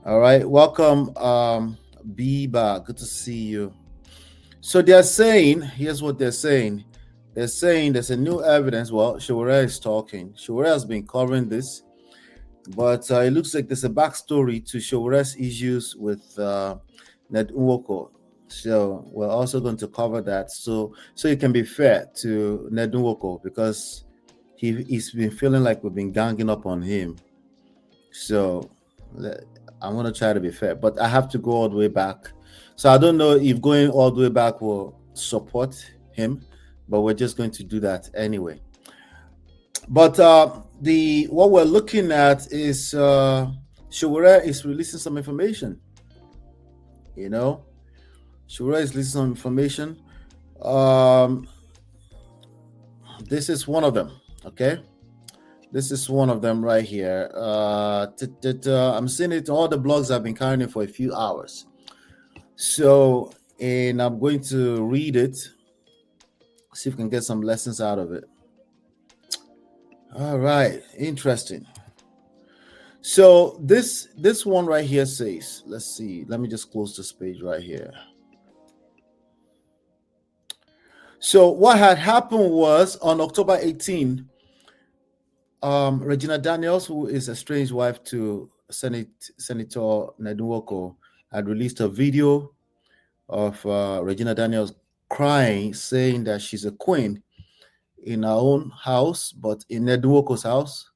All right, welcome, Biba. Good to see you. So they're saying, here's what they're saying. They're saying there's a new evidence. Well, Shawara is talking. Shawara has been covering this, but it looks like there's a backstory to Shawara's issues with Ned Nwoko. So we're also going to cover that. So it can be fair to Ned Nwoko because he's been feeling like we've been ganging up on him. So I'm gonna try to be fair, but I have to go all the way back. So I don't know if going all the way back will support him, but we're just going to do that anyway. But the what we're looking at is Shawara is releasing some information. You know, Shawara is releasing some information. Um, this is one of them. Okay. This is one of them right here. I'm seeing it. All the blogs have been carrying it for a few hours. So, and I'm going to read it, see if we can get some lessons out of it. All right, interesting. So this one right here says, let's see. Let me just close this page right here. So what had happened was on October 18, Regina Daniels, who is a strange wife to Senator Nedunwoko, had released a video of Regina Daniels crying, saying that she's a queen in her own house, but in Nedunwoko's house,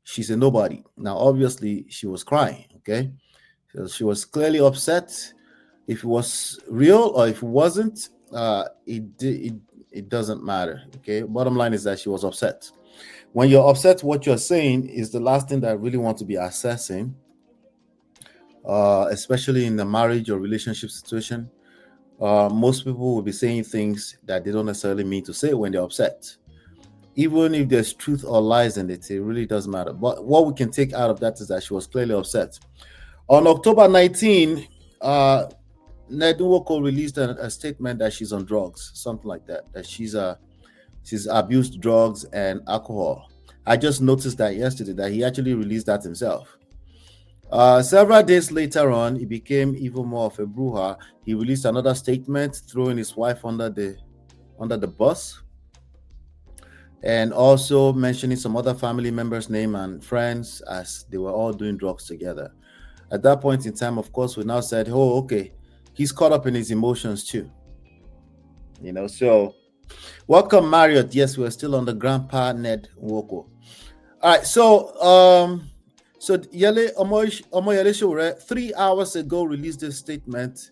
she's a nobody. Now, obviously, she was crying, okay? So she was clearly upset. If it was real or if it wasn't, it doesn't matter, okay? Bottom line is that she was upset. When you're upset, what you're saying is the last thing that I really want to be assessing, especially in the marriage or relationship situation. Most people will be saying things that they don't necessarily mean to say when they're upset. Even if there's truth or lies in it, it really doesn't matter. But what we can take out of that is that she was clearly upset. On October 19, Nedunwoko released a statement that she's on drugs, something like that, that she's abused drugs and alcohol. I just noticed that yesterday that he actually released that himself. Several days later on, he became even more of a brouhaha. He released another statement, throwing his wife under the bus, and also mentioning some other family members' name and friends as they were all doing drugs together. At that point in time, of course, we now said, "Oh, okay, he's caught up in his emotions too." So welcome, Marriott. Yes, we're still on the Grandpa Ned Woko. All right, so Yele Omoyele Showore 3 hours ago released this statement.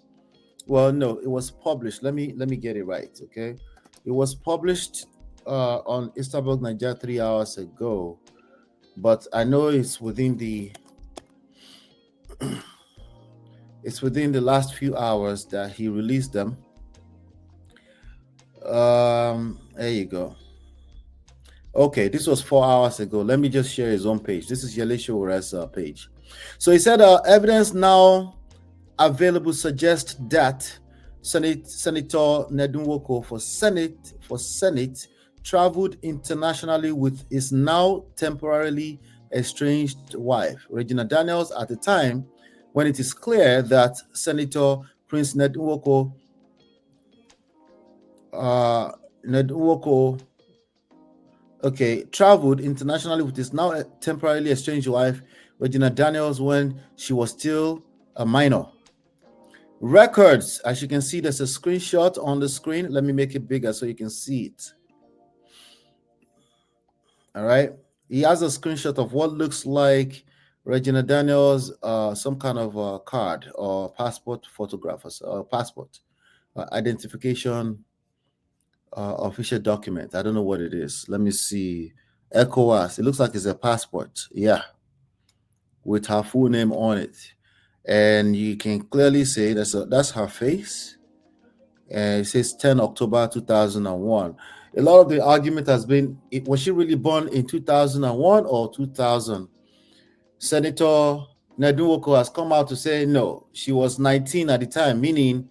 Well, no, it was published. Let me get it right, okay? It was published on Istanbul, Nigeria 3 hours ago, but I know it's within the last few hours that he released them. There you go. Okay, this was 4 hours ago. Let me just share his own page. This is Yele Showore's page. So he said, evidence now available suggests that Senator Nedunwoko for Senate traveled internationally with his now temporarily estranged wife, Regina Daniels, at the time when it is clear that Senator Prince Nedunwoko traveled internationally with his now temporarily estranged wife, Regina Daniels, when she was still a minor. Records, as you can see, there's a screenshot on the screen. Let me make it bigger so you can see it. All right. He has a screenshot of what looks like Regina Daniels, some kind of card or passport photograph or passport identification official document. I don't know what it is. Let me see. ECOWAS. It looks like it's a passport. Yeah. With her full name on it. And you can clearly say that's her face. And it says 10 October 2001. A lot of the argument has been, was she really born in 2001 or 2000? Senator Nedunwoko has come out to say no, she was 19 at the time, meaning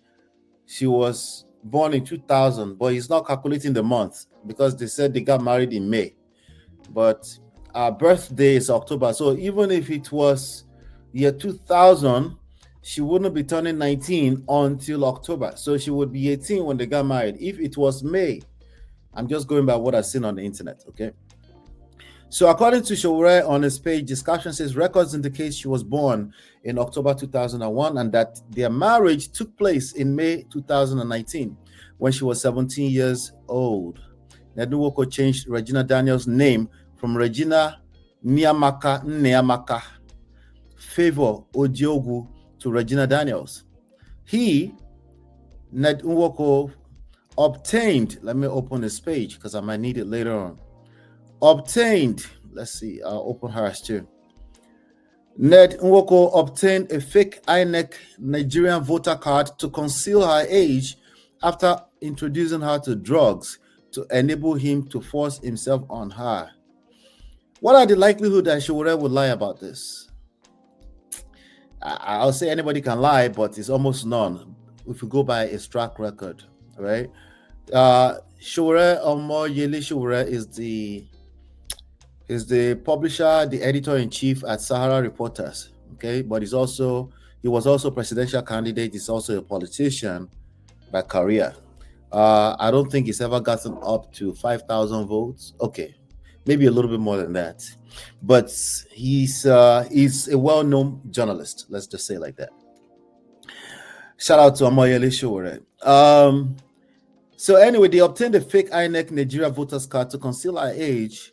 she was born in 2000, but he's not calculating the month because they said they got married in May. But our birthday is October. So even if it was, year 2000, she wouldn't be turning 19 until October. So she would be 18 when they got married. If it was May, I'm just going by what I've seen on the internet, okay? So according to Showore on his page, his caption says records indicate she was born in October 2001 and that their marriage took place in May 2019 when she was 17 years old. Neduwoko changed Regina Daniels' name from Regina Neamaka Favor Odiogu to Regina Daniels. He, Ned Nwoko, obtained, let me open this page because I might need it later on. Obtained, let's see, I'll open hers too. Ned Nwoko obtained a fake INEC Nigerian voter card to conceal her age after introducing her to drugs to enable him to force himself on her. What are the likelihood that Showore would lie about this? I'll say anybody can lie, but it's almost none if you go by his track record, right? Showore Omoyele Showore is the publisher, the editor-in-chief at Sahara Reporters, okay? But he was also presidential candidate. He's also a politician by career. I don't think he's ever gotten up to 5,000 votes. Okay, maybe a little bit more than that. But he's a well-known journalist. Let's just say it like that. Shout out to Omoyele Showore. So anyway, they obtained a fake INEC Nigeria voters card to conceal her age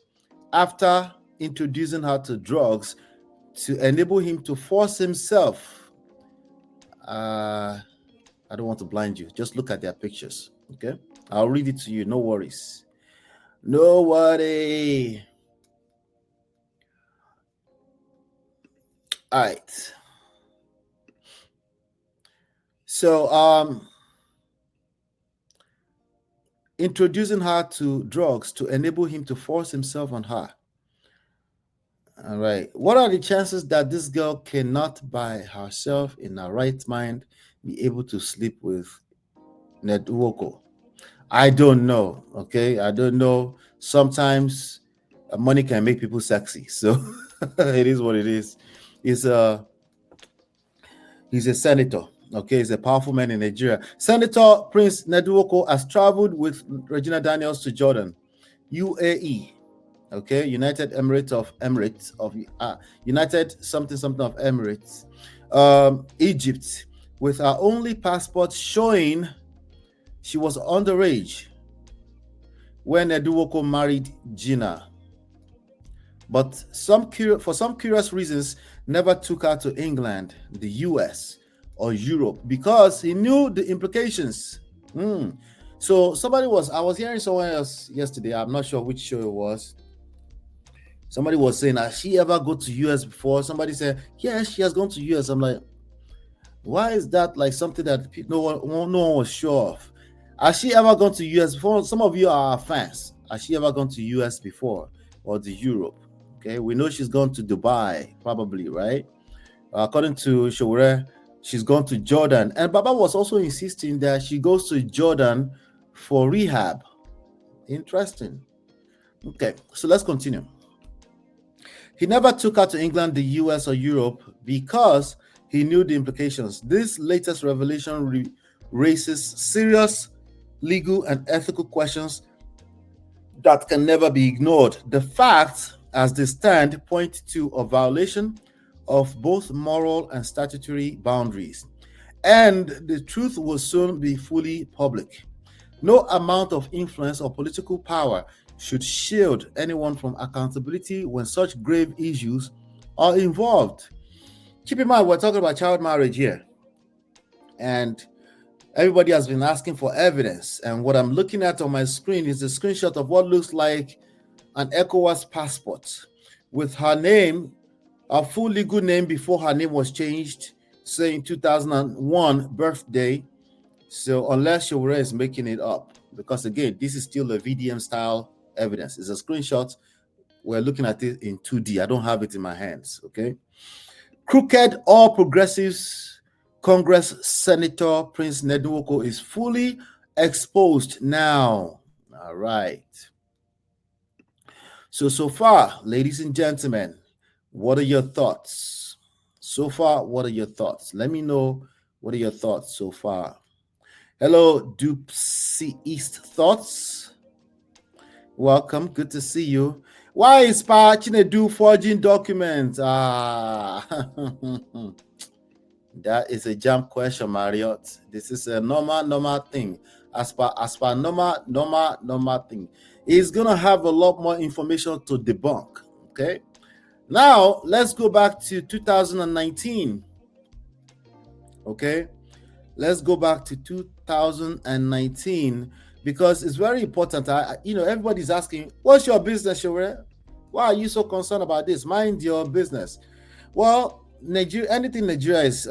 after introducing her to drugs to enable him to force himself. I don't want to blind you. Just look at their pictures, okay? I'll read it to you. No worries. No worry. All right. So, introducing her to drugs to enable him to force himself on her. All right. What are the chances that this girl cannot by herself in her right mind be able to sleep with Ned Nwoko? I don't know. Okay. I don't know. Sometimes money can make people sexy. So it is what it is. He's a senator. Okay, he's a powerful man in Nigeria. Senator Prince Ned Nwoko has traveled with Regina Daniels to Jordan, UAE. Okay, United Emirates of United something of Emirates, Egypt, with her only passport showing she was underage when Ned Nwoko married Gina. But for some curious reasons, never took her to England, the US, or Europe because he knew the implications. So I was hearing someone else yesterday, I'm not sure which show it was. Somebody was saying, has she ever go to US before? Somebody said, yes, she has gone to US. I'm like, why is that like something that no one was sure of? Has she ever gone to US before? Some of you are fans. Has she ever gone to US before or to Europe? Okay, we know she's gone to Dubai, probably, right? According to Showore, she's gone to Jordan. And Baba was also insisting that she goes to Jordan for rehab. Interesting. Okay, so let's continue. He never took her to England, the US, or Europe because he knew the implications. This latest revelation raises serious legal and ethical questions that can never be ignored. The facts, as they stand, point to a violation of both moral and statutory boundaries, and the truth will soon be fully public. No amount of influence or political power should shield anyone from accountability when such grave issues are involved. Keep in mind, we're talking about child marriage here, and everybody has been asking for evidence. And what I'm looking at on my screen is a screenshot of what looks like an ECOWAS passport with her name, her full legal name before her name was changed, say in 2001 birthday. So unless Showore is making it up, because again, this is still a VDM style evidence. It's a screenshot. We're looking at it in 2D. I don't have it in my hands, okay? Crooked All Progressives Congress Senator Prince Ned Nwoko is fully exposed now. All right. So far, ladies and gentlemen, what are your thoughts? So far, what are your thoughts? Let me know what are your thoughts so far. Hello, Doopsy East Thoughts. Welcome. Good to see you. Why is do forging documents? That is a jump question, Marriott. This is a normal thing. As per normal thing. He's gonna have a lot more information to debunk. Okay. Now let's go back to 2019. Okay. Let's go back to 2019 because it's very important. Everybody's asking, "What's your business, Shure? Why are you so concerned about this? Mind your business." Well, Nigeria, anything Nigeria is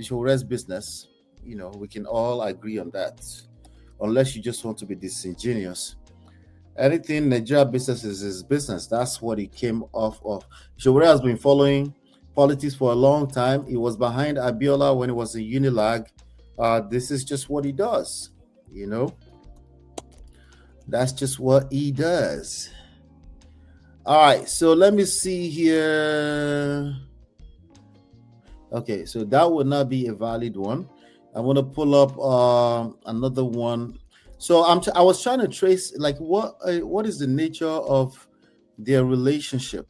Shure's business. We can all agree on that, unless you just want to be disingenuous. Anything Nigeria business is his business. That's what he came off of. Shure has been following politics for a long time. He was behind Abiola when he was in Unilag. This is just what he does. That's just what he does. All right, so let me see here. Okay, so that would not be a valid one. I'm gonna pull up another one. So I was trying to trace like what is the nature of their relationship.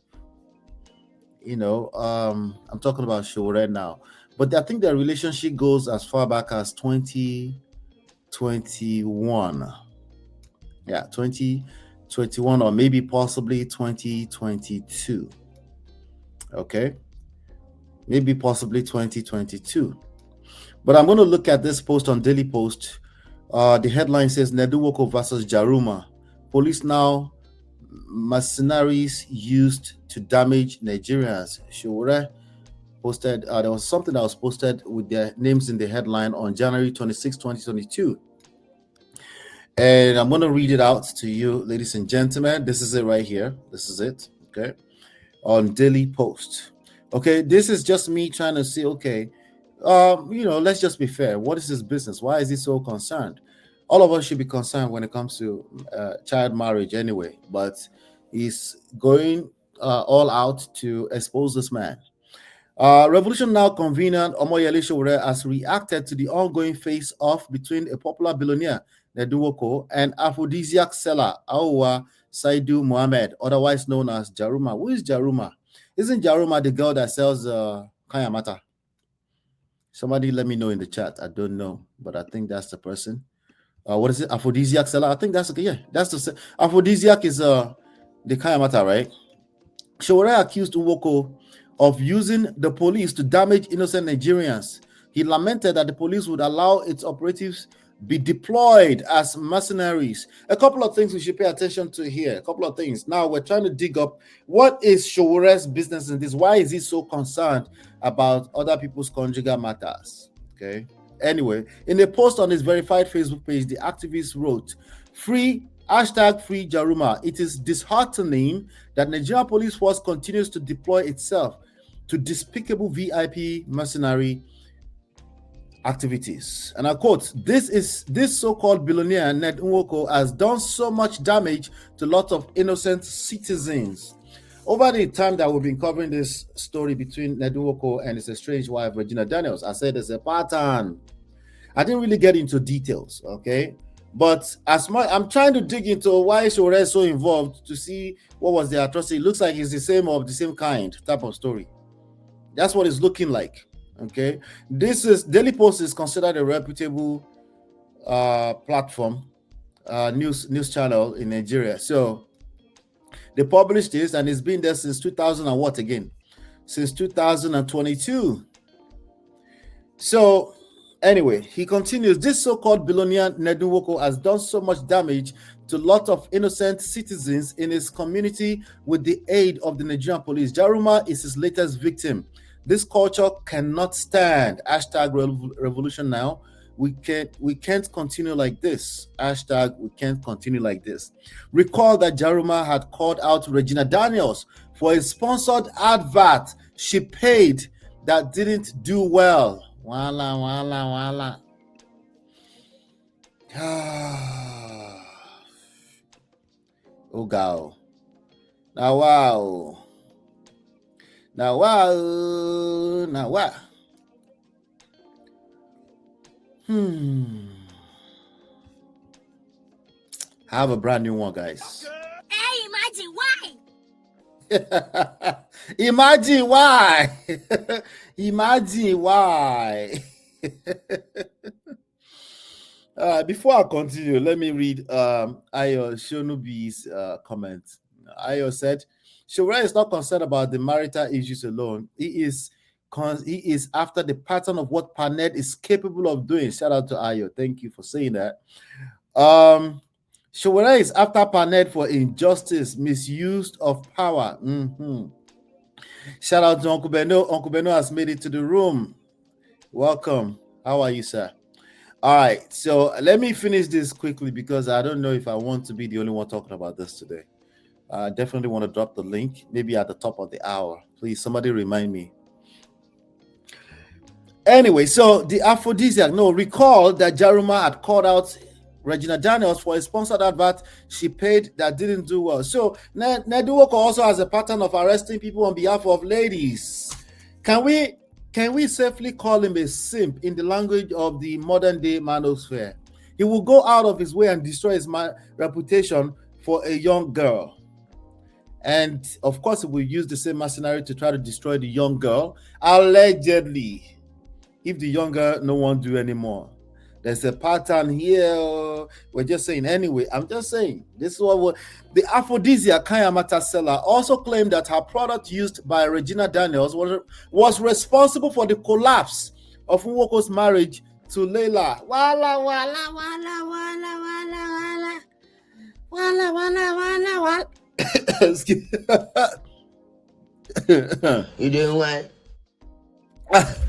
I'm talking about Shure now, but I think their relationship goes as far back as 2021. Yeah, 2021 or maybe possibly 2022. Okay, maybe possibly 2022. But I'm going to look at this post on Daily Post. The headline says Neduwoko versus Jaruma. Police now mercenaries used to damage Nigerians. Shure posted, there was something that was posted with their names in the headline on January 26, 2022. And I'm going to read it out to you, ladies and gentlemen. This is it right here. This is it. Okay. On Daily Post. Okay. This is just me trying to see, okay, let's just be fair. What is his business? Why is he so concerned? All of us should be concerned when it comes to child marriage anyway, but he's going all out to expose this man. Revolution Now convener Omoyele Sowore has reacted to the ongoing face-off between a popular billionaire, Neduwoko, and aphrodisiac seller, Aowa Saidu Mohammed, otherwise known as Jaruma. Who is Jaruma? Isn't Jaruma the girl that sells Kayamata? Somebody let me know in the chat. I don't know, but I think that's the person. What is it? Aphrodisiac seller? I think that's okay. Yeah, that's the aphrodisiac is the Kayamata, right? Sowore accused Uwoko of using the police to damage innocent Nigerians. He lamented that the police would allow its operatives be deployed as mercenaries. A couple of things we should pay attention to here. A couple of things. Now we're trying to dig up what is Sowore's business in this. Why is he so concerned about other people's conjugal matters? Okay. Anyway, in a post on his verified Facebook page, the activist wrote, "Free Jaruma. It is disheartening that Nigeria Police Force continues to deploy itself to despicable VIP mercenary activities." And I quote, this so-called billionaire Ned Nwoko has done so much damage to lots of innocent citizens. Over the time that we've been covering this story between Ned Nwoko and his estranged wife, Regina Daniels, I said there's a pattern. I didn't really get into details, okay? But I'm trying to dig into why Sowore is so involved to see what was the atrocity. It looks like it's the same kind type of story. That's what it's looking like. Okay, Daily Post is considered a reputable platform, news channel in Nigeria. So they published this, and it's been there since 2000 and what again? Since 2022. So anyway, he continues. This so-called billionaire Neduwoko has done so much damage to lots of innocent citizens in his community with the aid of the Nigerian police. Jaruma is his latest victim. This culture cannot stand. Revolution Now. We can't continue like this. We can't continue like this. Recall that Jaruma had called out Regina Daniels for a sponsored advert she paid that didn't do well. Wala. Oh, God. Now, wow. Now what? Now what? I have a brand new one, guys. Hey, imagine why? Imagine why. Imagine why. Before I continue, let me read Ayo Shonubi's comment. Ayo said, Shura is not concerned about the marital issues alone. He is after the pattern of what Paned is capable of doing. Shout out to Ayo. Thank you for saying that. Shura is after Paned for injustice, misuse of power. Shout out to Uncle Beno. Uncle Beno has made it to the room. Welcome. How are you, sir? All right. So let me finish this quickly because I don't know if I want to be the only one talking about this today. I definitely want to drop the link, maybe at the top of the hour. Please, somebody remind me. Anyway, so the aphrodisiac. No, recall that Jaruma had called out Regina Daniels for a sponsored advert she paid that didn't do well. So Neduwoko also has a pattern of arresting people on behalf of ladies. Can we safely call him a simp in the language of the modern day manosphere? He will go out of his way and destroy his reputation for a young girl. And of course, he will use the same mercenary to try to destroy the young girl, allegedly. If the young girl no one do anymore. There's a pattern here. We're just saying. Anyway, I'm just saying. This is what the aphrodisiac Kayamata seller also claimed that her product used by Regina Daniels was responsible for the collapse of Nwoko's marriage to Leila. Wala, wala, wala, wala, wala, wala. Wala, wala, wala, wala. You doing what?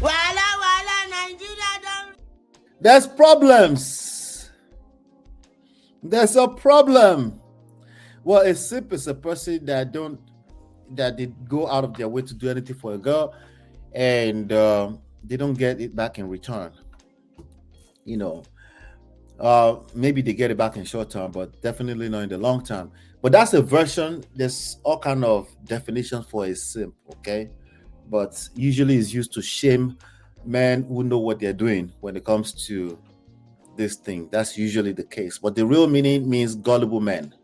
Wala, Nigeria don't. There's problems. There's a problem. Well, a simp is a person that they go out of their way to do anything for a girl, and they don't get it back in return. You know, maybe they get it back in short term, but definitely not in the long term. But that's a version. There's all kind of definitions for a simp. Okay, but usually it's used to shame men who know what they're doing when it comes to this thing. That's usually the case. But the real meaning means gullible men.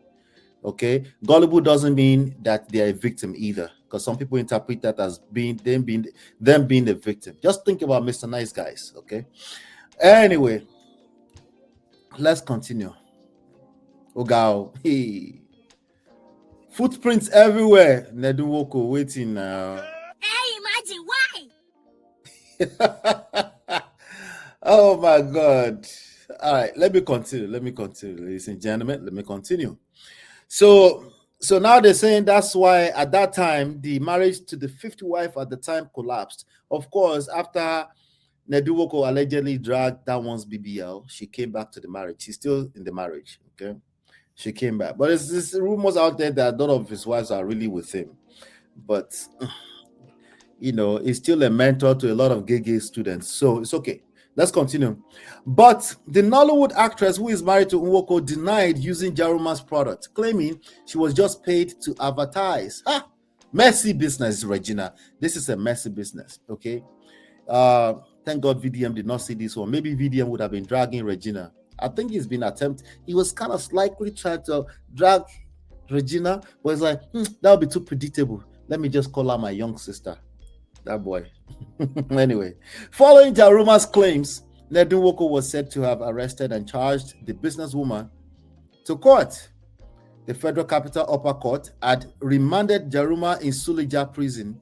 Okay, gullible doesn't mean that they're a victim either, because some people interpret that as them being the victim. Just think about Mr. Nice Guys. Okay. Anyway, let's continue. Ogao, hey, footprints everywhere. Neduwoko waiting now. Hey, imagine why? Oh my God. All right, let me continue, ladies and gentlemen. Let me continue. So now they're saying that's why at that time the marriage to the fifth wife at the time collapsed. Of course, after Neduwoko allegedly dragged that one's BBL, she came back to the marriage. She's still in the marriage. Okay, she came back, but there's this rumors out there that none of his wives are really with him. But you know, he's still a mentor to a lot of gay students, so it's okay. Let's continue. But the Nollywood actress who is married to Nwoko denied using Jaruma's product, claiming she was just paid to advertise. Messy business, Regina. This is a messy business, okay? Thank God VDM did not see this one. Maybe VDM would have been dragging Regina. I think he's been attempted. He was kind of slightly trying to drag Regina, but it's like, that would be too predictable. Let me just call her my young sister. That boy. Anyway, following Jaruma's claims, Nedunwoko was said to have arrested and charged the businesswoman to court. The Federal Capital Upper Court had remanded Jaruma in Suleja prison.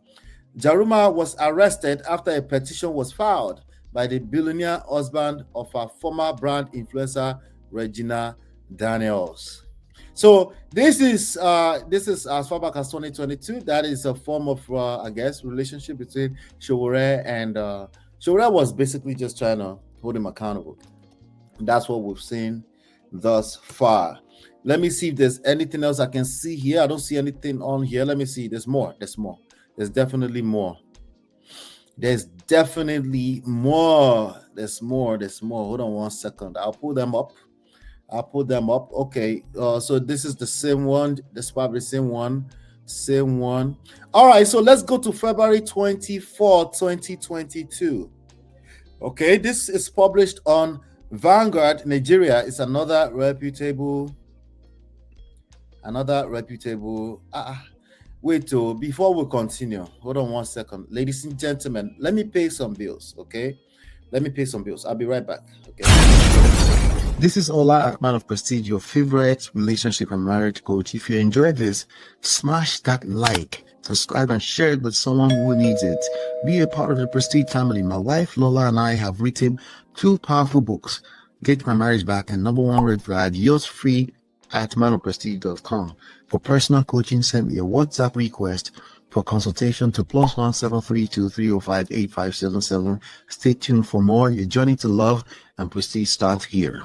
Jaruma was arrested after a petition was filed by the billionaire husband of her former brand influencer, Regina Daniels. So this is as far back as 2022. That is a form of I guess relationship between Showore and Showore was basically just trying to hold him accountable. That's what we've seen thus far. Let me see if there's anything else I can see here. I don't see anything on here. Let me see. There's more. There's definitely more. There's more. Hold on one second. I'll pull them up. Okay. So this is the same one. That's probably the same one. Same one. All right, so let's go to February 24, 2022. Okay, this is published on Vanguard, Nigeria. It's another reputable. Wait, before we continue, hold on 1 second. Ladies and gentlemen, let me pay some bills, okay? Let me pay some bills. I'll be right back, okay? This is Ola, man of Prestige, your favorite relationship and marriage coach. If you enjoyed this, smash that like, subscribe, and share it with someone who needs it. Be a part of the Prestige family. My wife, Lola, and I have written 2 powerful books, Get My Marriage Back and Number 1 Red Flag, yours free at manofprestige.com. For personal coaching, send me a WhatsApp request for consultation to +1 732 305 8577. Stay tuned for more. Your journey to love and prestige starts here.